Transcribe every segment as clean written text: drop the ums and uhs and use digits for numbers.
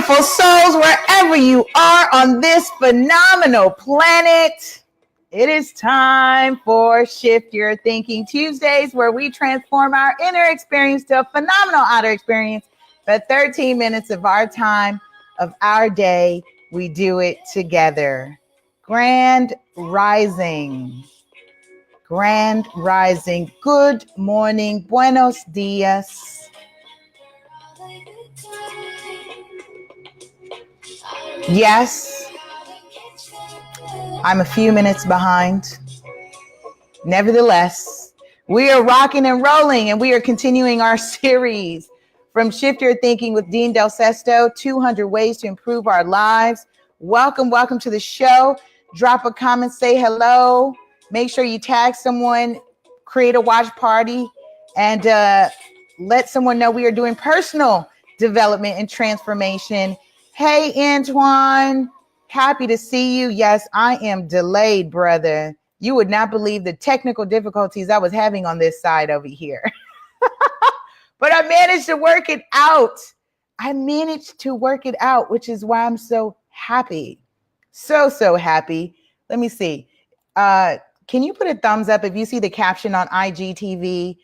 beautiful souls, wherever you are on this phenomenal planet. It is time for Shift Your Thinking Tuesdays, where we transform our inner experience to a phenomenal outer experience. For 13 minutes of our time, of our day, we do it together. Grand Rising. Grand Rising. Good morning. Buenos dias. Yes, I'm a few minutes behind. Nevertheless, we are rocking and rolling, and we are continuing our series from Shift Your Thinking with Dean Del Sesto, 200 Ways to Improve Our Lives. Welcome to the show. Drop a comment, say hello. Make sure you tag someone, create a watch party, and let someone know we are doing personal development and transformation. Hey, Antoine, happy to see you. Yes, I am delayed, brother. You would not believe the technical difficulties I was having on this side over here. But I managed to work it out. Which is why I'm so happy. So happy. Let me see. Can you put a thumbs up if you see the caption on IGTV?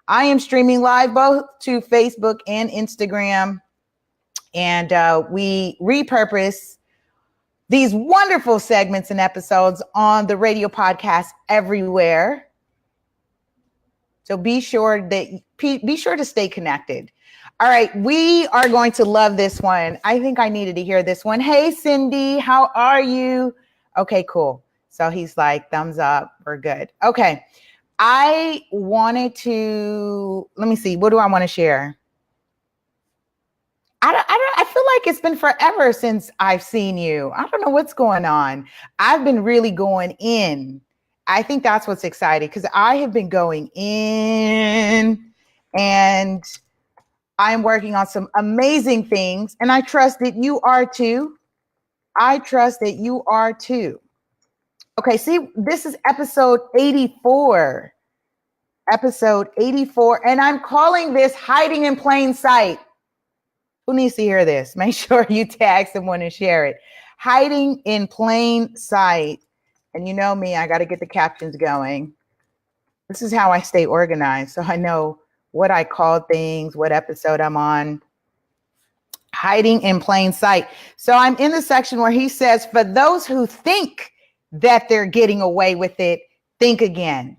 I am streaming live both to Facebook and Instagram. And we repurpose these wonderful segments and episodes on the radio podcast everywhere. So be sure to stay connected. All right, we are going to love this one. I think I needed to hear this one. Hey, Cindy, how are you? Okay, cool. So he's like, thumbs up, we're good. Okay, I wanted to, let me see, what do I want to share? I feel like it's been forever since I've seen you. I don't know what's going on. I've been really going in. I think that's what's exciting, because I have been going in and I'm working on some amazing things. And I trust that you are too. Okay, see, this is episode 84. And I'm calling this Hiding in Plain Sight. Who needs to hear this? Make sure you tag someone and share it. Hiding in plain sight. And you know me, I got to get the captions going. This is how I stay organized, so I know what I call things, what episode I'm on. Hiding in plain sight. So I'm in the section where he says, for those who think that they're getting away with it, think again.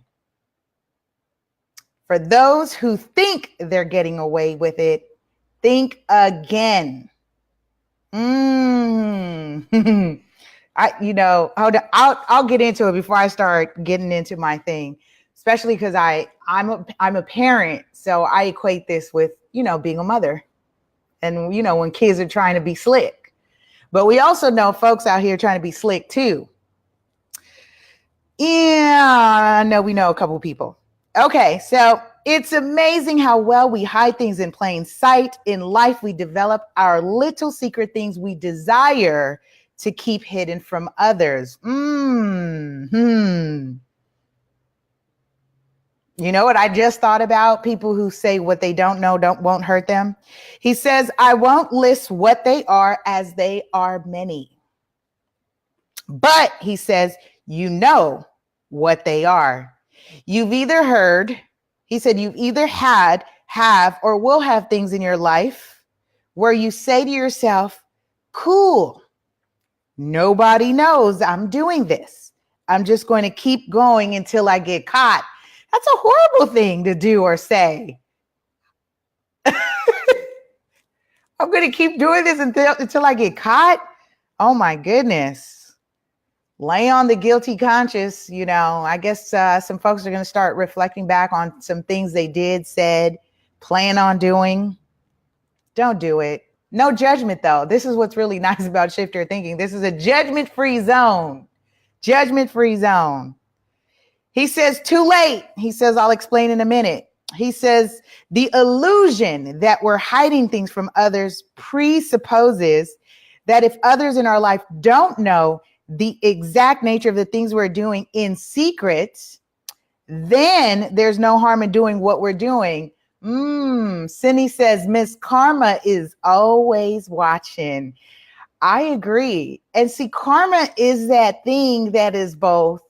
For those who think they're getting away with it, think again. I'll get into it before I start getting into my thing, especially because I'm a parent, so I equate this with being a mother, and when kids are trying to be slick, but we also know folks out here trying to be slick too. Yeah, I know we know a couple people. Okay, so it's amazing how well we hide things in plain sight. In life, we develop our little secret things we desire to keep hidden from others. You know what I just thought about? People who say what they don't know won't hurt them. He says, I won't list what they are, as they are many. But he says, you know what they are. You've either heard, he said, you've either had, have, or will have things in your life where you say to yourself, cool, nobody knows I'm doing this. I'm just going to keep going until I get caught. That's a horrible thing to do or say. I'm going to keep doing this until I get caught. Oh my goodness. Lay on the guilty conscience. I guess some folks are going to start reflecting back on some things they did, said, plan on doing. Don't do it. No judgment, though. This is what's really nice about Shift Your Thinking. This is a judgment-free zone. Judgment-free zone. He says, too late. He says, I'll explain in a minute. He says, the illusion that we're hiding things from others presupposes that if others in our life don't know the exact nature of the things we're doing in secret, then there's no harm in doing what we're doing. Cindy says, Miss Karma is always watching. I agree. And see, karma is that thing that is both.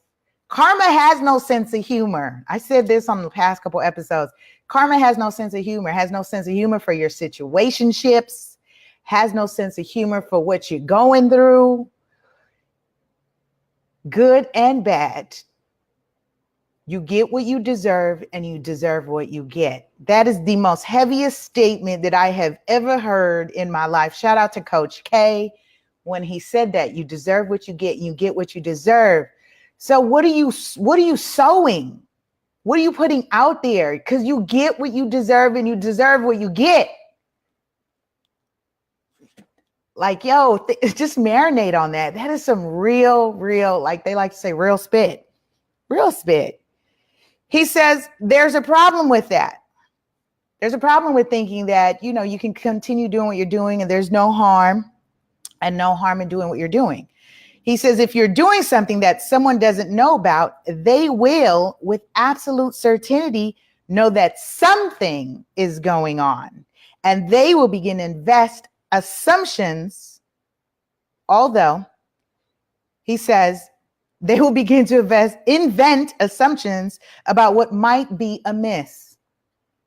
Karma has no sense of humor. I said this on the past couple episodes. Karma has no sense of humor, has no sense of humor for your situationships, has no sense of humor for what you're going through, good and bad. You get what you deserve and you deserve what you get. That is the most heaviest statement that I have ever heard in my life. Shout out to Coach K when he said that. You deserve what you get what you deserve. So what are you sowing? What are you putting out there? Because you get what you deserve and you deserve what you get. Like, just marinate on that. That is some real, like they like to say, real spit. Real spit. He says there's a problem with that. There's a problem with thinking that, you can continue doing what you're doing and there's no harm in doing what you're doing. He says, if you're doing something that someone doesn't know about, they will, with absolute certainty, know that something is going on. And they will begin to invest assumptions, although he says they will begin to invent assumptions about what might be amiss.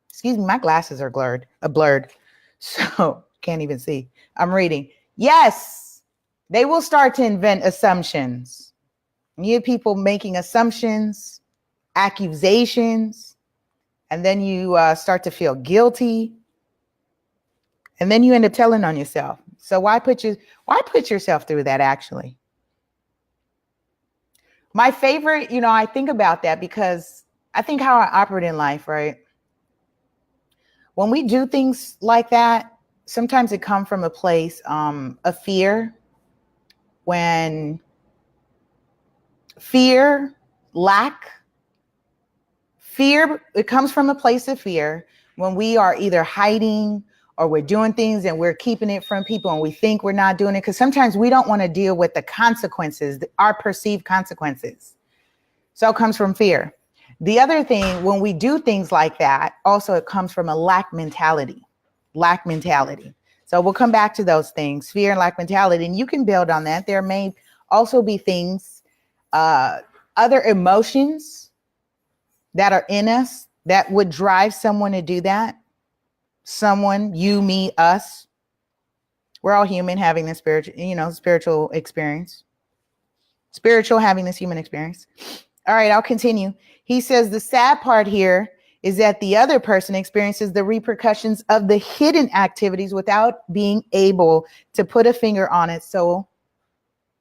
Excuse me, my glasses are blurred, so can't even see. I'm reading. Yes, they will start to invent assumptions. You have people making assumptions, accusations, and then you start to feel guilty, and then you end up telling on yourself. So why put yourself through that? Actually, my favorite, I think about that because I think how I operate in life, right? When we do things like that, sometimes it comes from a place of fear. When fear, it comes from a place of fear when we are either hiding or we're doing things and we're keeping it from people and we think we're not doing it because sometimes we don't want to deal with the consequences, our perceived consequences. So it comes from fear. The other thing, when we do things like that, also it comes from a lack mentality. So we'll come back to those things, fear and lack mentality, and you can build on that. There may also be things, other emotions that are in us that would drive someone to do that. Someone, you, me, us. We're all human having this spiritual experience. Having this human experience. All right, I'll continue. He says the sad part here is that the other person experiences the repercussions of the hidden activities without being able to put a finger on it. So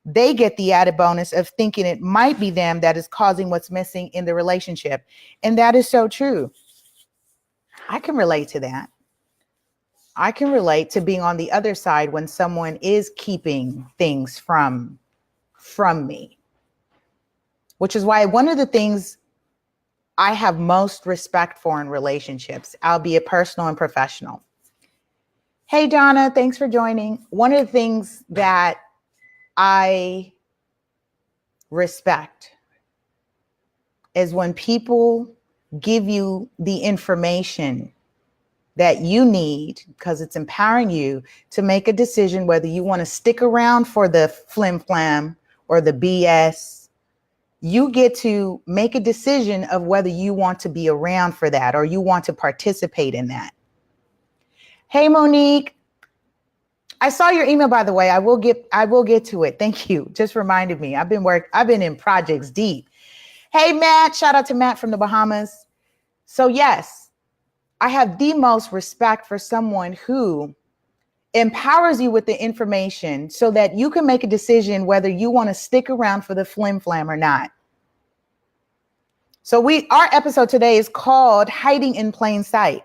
they get the added bonus of thinking it might be them that is causing what's missing in the relationship. And that is so true. I can relate to that. I can relate to being on the other side when someone is keeping things from me, which is why one of the things I have most respect for in relationships, albeit personal and professional. Hey, Donna, thanks for joining. One of the things that I respect is when people give you the information that you need because it's empowering you to make a decision whether you want to stick around for the flim flam or the BS. You get to make a decision of whether you want to be around for that or you want to participate in that. Hey, Monique. I saw your email, by the way. I will get to it. Thank you. Just reminded me. I've been in projects deep. Hey, Matt. Shout out to Matt from the Bahamas. So yes, I have the most respect for someone who empowers you with the information so that you can make a decision whether you want to stick around for the flim flam or not. So our episode today is called Hiding in Plain Sight.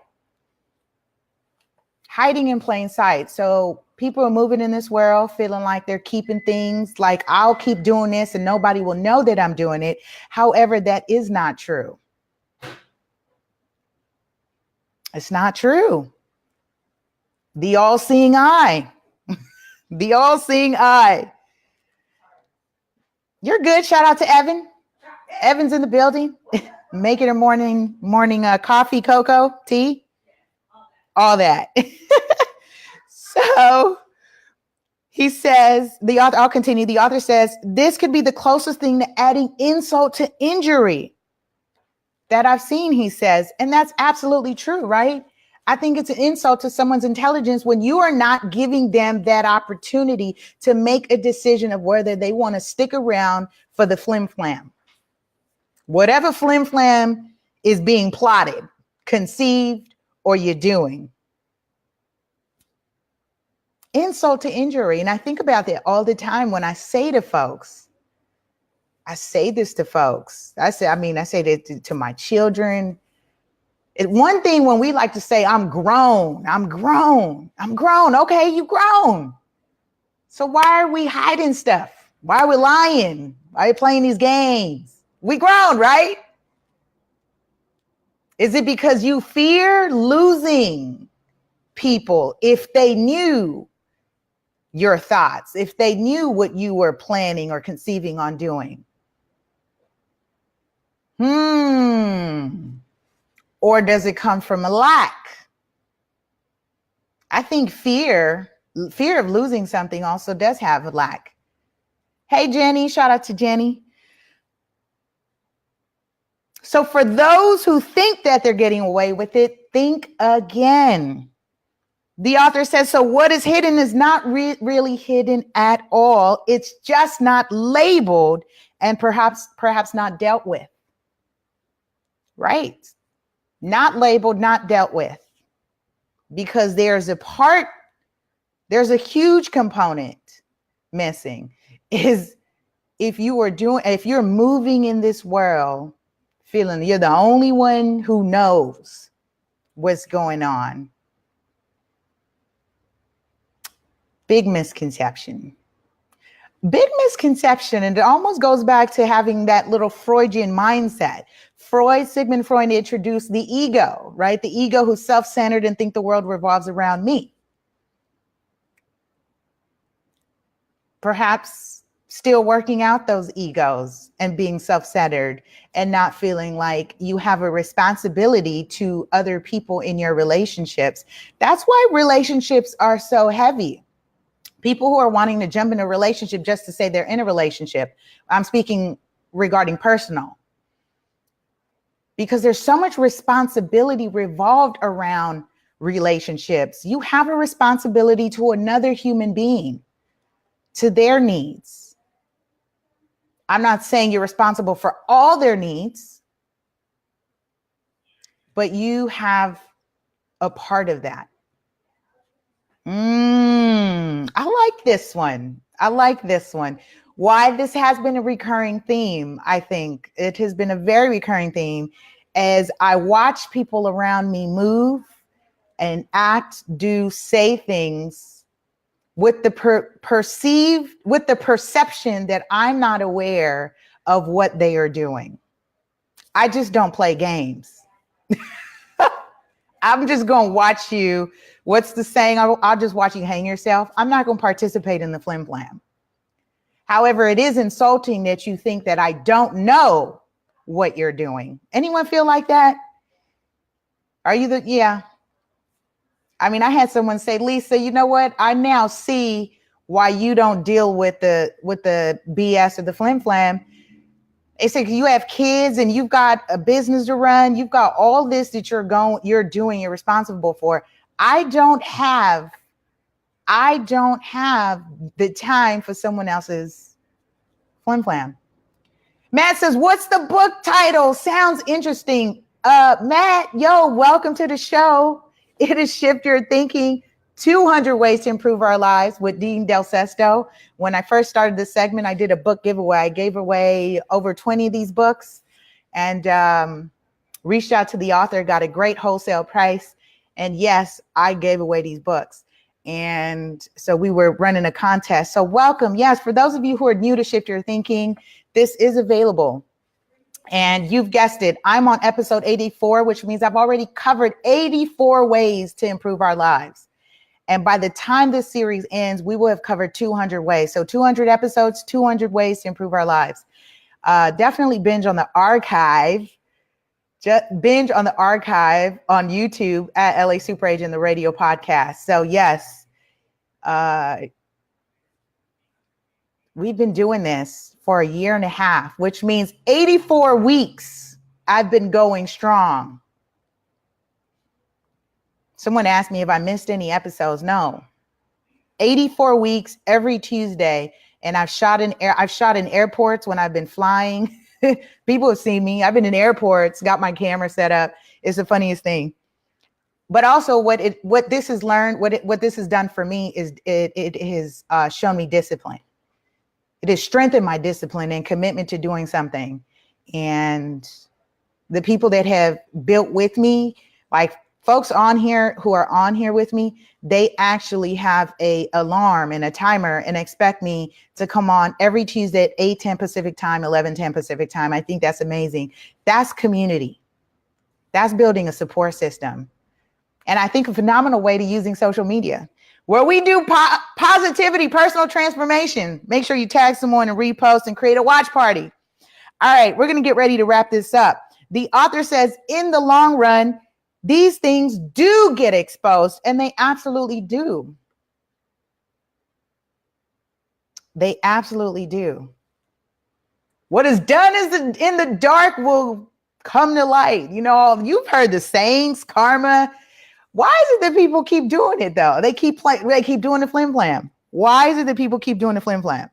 Hiding in plain sight. So people are moving in this world feeling like they're keeping things, like I'll keep doing this and nobody will know that I'm doing it. However, that is not true. It's not true. The all-seeing eye. The all-seeing eye. You're good. Shout out to Evan. Evan's in the building. Making her morning coffee, cocoa, tea. all that. So he says, the author, I'll continue. The author says, this could be the closest thing to adding insult to injury that I've seen, he says. And that's absolutely true, right? I think it's an insult to someone's intelligence when you are not giving them that opportunity to make a decision of whether they want to stick around for the flim flam. Whatever flim flam is being plotted, conceived, or you're doing. Insult to injury. And I think about that all the time when I say to folks, I say this to folks. I say that to my children. One thing when we like to say, I'm grown. Okay, you grown. So why are we hiding stuff? Why are we lying? Why are you playing these games? We grown, right? Is it because you fear losing people if they knew your thoughts, if they knew what you were planning or conceiving on doing? Or does it come from a lack? I think fear of losing something also does have a lack. Hey, Jenny, shout out to Jenny. So for those who think that they're getting away with it, think again. The author says, so what is hidden is not really hidden at all. It's just not labeled and perhaps not dealt with. Right? Not labeled, not dealt with. Because there's a huge component missing. Is if you're moving in this world feeling you're the only one who knows what's going on. Big misconception. And it almost goes back to having that little Freudian mindset. Sigmund Freud introduced the ego, right? The ego who's self-centered and think the world revolves around me. Perhaps still working out those egos and being self-centered and not feeling like you have a responsibility to other people in your relationships. That's why relationships are so heavy. People who are wanting to jump in a relationship just to say they're in a relationship. I'm speaking regarding personal. Because there's so much responsibility revolved around relationships. You have a responsibility to another human being, to their needs. I'm not saying you're responsible for all their needs, but you have a part of that. I like this one. Why this has been a recurring theme, I think. It has been a very recurring theme as I watch people around me move and act, do, say things with the perception that I'm not aware of what they are doing. I just don't play games. I'm just going to watch you. What's the saying? I'll just watch you hang yourself. I'm not going to participate in the flim flam. However, it is insulting that you think that I don't know what you're doing. Anyone feel like that? Yeah. I mean, I had someone say, Lisa, you know what? I now see why you don't deal with the BS or the flim flam. They say you have kids and you've got a business to run. You've got all this that you're doing, you're responsible for. I don't have the time for someone else's flim flam. Matt says, what's the book title? Sounds interesting. Matt, welcome to the show. It is Shift Your Thinking, 200 Ways to Improve Our Lives with Dean Del Sesto. When I first started this segment, I did a book giveaway. I gave away over 20 of these books and reached out to the author, got a great wholesale price. And yes, I gave away these books. And so we were running a contest. So welcome. Yes, for those of you who are new to Shift Your Thinking, this is available. And you've guessed it. I'm on episode 84, which means I've already covered 84 ways to improve our lives. And by the time this series ends, we will have covered 200 ways. So 200 episodes, 200 ways to improve our lives. Definitely binge on the archive. Just binge on the archive on YouTube at LA Super Agent, the radio podcast. So yes, we've been doing this for a year and a half, which means 84 weeks I've been going strong. Someone asked me if I missed any episodes. No. 84 weeks every Tuesday. And I've shot in airports when I've been flying. People have seen me. I've been in airports, got my camera set up. It's the funniest thing. But also what this has done for me is it has shown me discipline. It has strengthened my discipline and commitment to doing something. And the people that have built with me, like folks on here who are on here with me, they actually have a alarm and a timer and expect me to come on every Tuesday at 8:10 Pacific time, 11:10 Pacific time. I think that's amazing. That's community. That's building a support system. And I think a phenomenal way to using social media, where we do positivity, personal transformation. Make sure you tag someone and repost and create a watch party. All right, we're going to get ready to wrap this up. The author says, in the long run, these things do get exposed, and they absolutely do. They absolutely do. What is done in the dark will come to light. You know, you've heard the sayings, karma. Why is it that people keep doing it though? They keep doing the flim flam. Why is it that people keep doing the flim flam?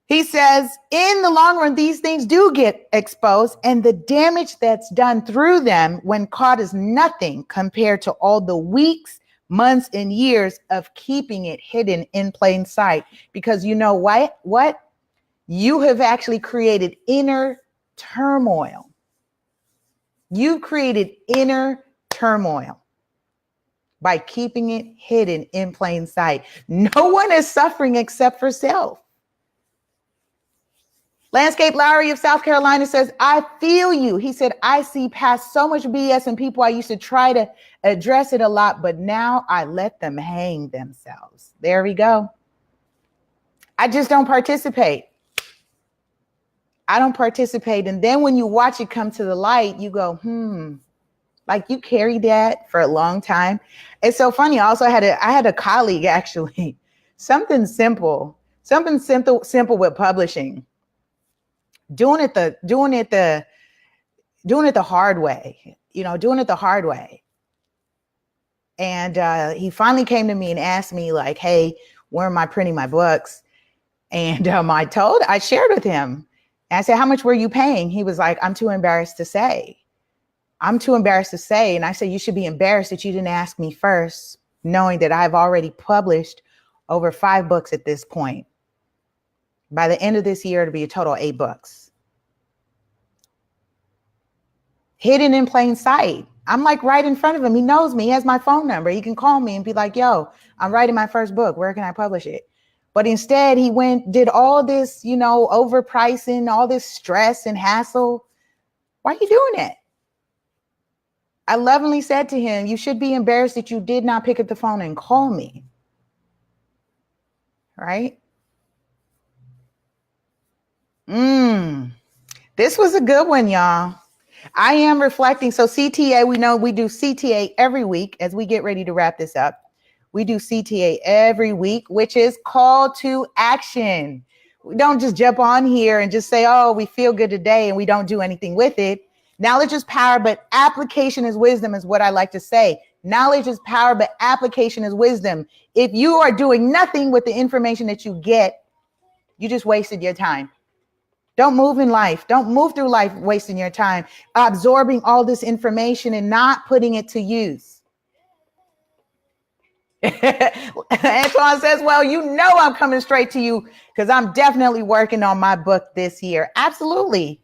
He says, in the long run, these things do get exposed, and the damage that's done through them when caught is nothing compared to all the weeks, months, and years of keeping it hidden in plain sight. Because you know what? You have actually created inner turmoil. You created inner turmoil by keeping it hidden in plain sight. No one is suffering except for self. Landscape Lowry of South Carolina says, I feel you. He said, I see past so much BS in people. I used to try to address it a lot, but now I let them hang themselves. There we go. I just don't participate. I don't participate. And then when you watch it come to the light, you go, like you carried that for a long time. It's so funny. I also had a colleague, actually, something simple with publishing. Doing it the hard way, doing it the hard way. And he finally came to me and asked me like, hey, where am I printing my books? And I shared with him. And I said, how much were you paying? He was like, I'm too embarrassed to say. And I said, you should be embarrassed that you didn't ask me first, knowing that I've already published over 5 books at this point. By the end of this year, it'll be a total of 8 books. Hidden in plain sight. I'm like right in front of him. He knows me. He has my phone number. He can call me and be like, yo, I'm writing my first book. Where can I publish it? But instead, he did all this, overpricing, all this stress and hassle. Why are you doing it? I lovingly said to him, you should be embarrassed that you did not pick up the phone and call me. Right? This was a good one, y'all. I am reflecting. So CTA, we know we do CTA every week as we get ready to wrap this up. We do CTA every week, which is call to action. We don't just jump on here and just say, oh, we feel good today, and we don't do anything with it. Knowledge is power, but application is wisdom, is what I like to say. Knowledge is power, but application is wisdom. If you are doing nothing with the information that you get, you just wasted your time. Don't move in life. Don't move through life wasting your time, absorbing all this information and not putting it to use. Antoine says, well, I'm coming straight to you because I'm definitely working on my book this year. Absolutely.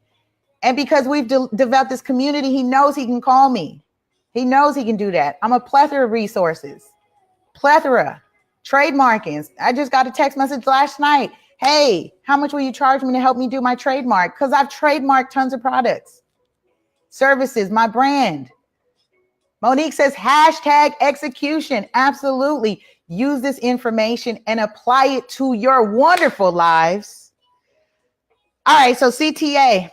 And because we've developed this community, he knows he can call me. He knows he can do that. I'm a plethora of resources. Trademarking. I just got a text message last night. Hey, how much will you charge me to help me do my trademark? Because I've trademarked tons of products, services, my brand. Monique says, hashtag execution. Absolutely. Use this information and apply it to your wonderful lives. All right. So CTA.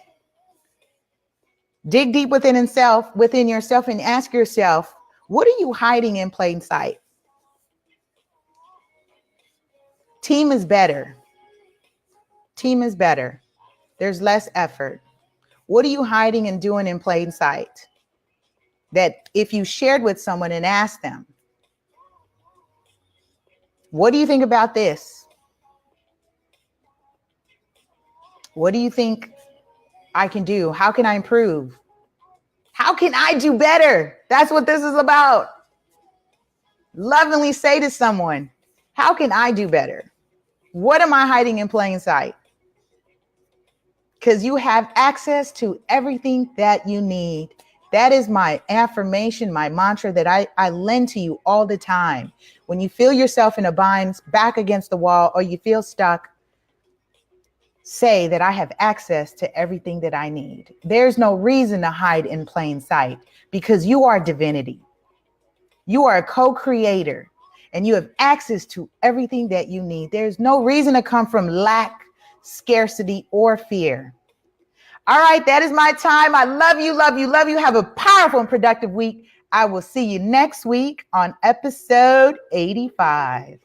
Dig deep within yourself and ask yourself, what are you hiding in plain sight? Team is better. Team is better. There's less effort. What are you hiding and doing in plain sight that if you shared with someone and asked them, what do you think about this? What do you think I can do? How can I improve? How can I do better? That's what this is about. Lovingly say to someone, how can I do better? What am I hiding in plain sight? Because you have access to everything that you need. That is my affirmation, my mantra that I lend to you all the time. When you feel yourself in a bind, back against the wall, or you feel stuck, say that I have access to everything that I need. There's no reason to hide in plain sight because you are divinity. You are a co-creator and you have access to everything that you need. There's no reason to come from lack, scarcity, or fear. All right, that is my time. I love you, love you, love you. Have a powerful and productive week. I will see you next week on episode 85.